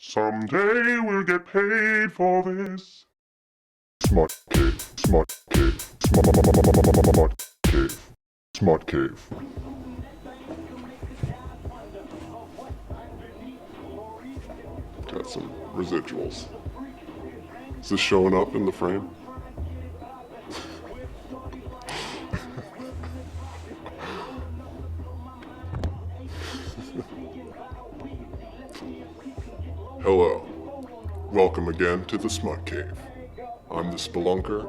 Someday we'll get paid for this. Smut Cave, Smut Cave, Smut Cave, Smut Cave. Got some residuals. Is this showing up in the frame? Hello. Welcome again to the Smut Cave. I'm the Spelunker,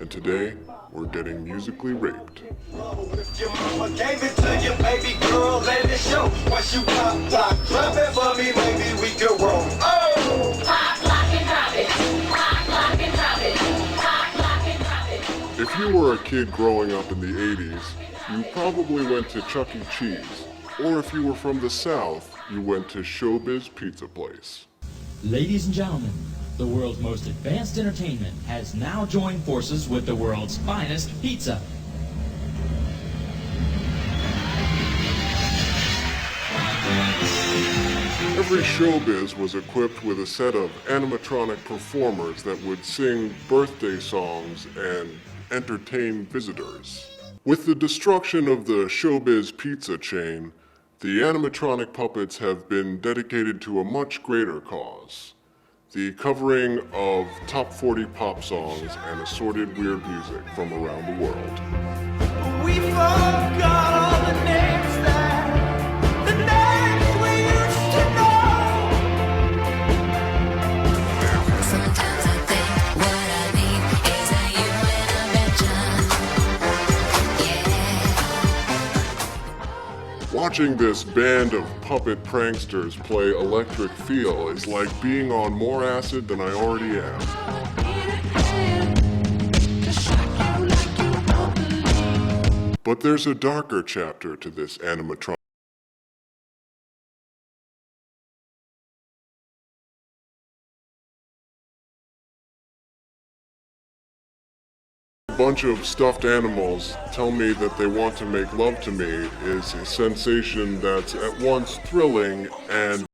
and today we're getting musically raped. If your mama gave it to you, baby girl, let it show. Once you pop, drop it for me, maybe we could roll. Oh! Pop, lock, and drop it. Pop, lock, and drop it. Pop, lock, and drop it. If you were a kid growing up in the 80s, you probably went to Chuck E. Cheese. Or if you were from the South, you went to Showbiz Pizza Place. Ladies and gentlemen, the world's most advanced entertainment has now joined forces with the world's finest pizza. Every showbiz was equipped with a set of animatronic performers that would sing birthday songs and entertain visitors. With the destruction of the Showbiz pizza chain, the animatronic puppets have been dedicated to a much greater cause: the covering of top 40 pop songs and assorted weird music from around the world. We forgot all the names the names we used to know. Sometimes I think what I need is a human intervention. Yeah. Watching this band of puppet pranksters play Electric Feel is like being on more acid than I already am. But there's a darker chapter to this animatronic. A bunch of stuffed animals tell me that they want to make love to me is a sensation that's at once thrilling and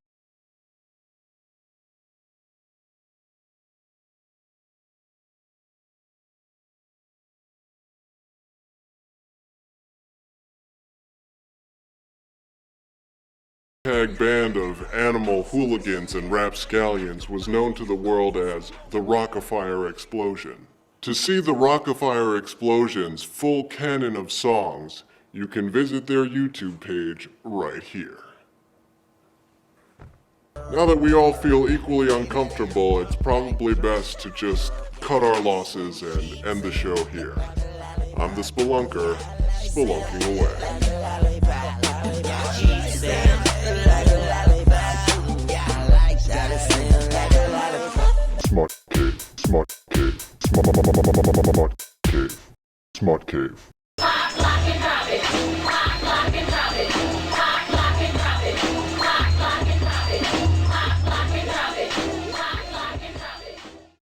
band of animal hooligans and rapscallions was known to the world as the Rockafire Explosion. To see the Rockafire Explosion's full canon of songs, you can visit their YouTube page right here. Now that we all feel equally uncomfortable, it's probably best to just cut our losses and end the show here. I'm the Spelunker, spelunking away. Smut Cave, Smut Cave, Smut Cave, Smut Cave.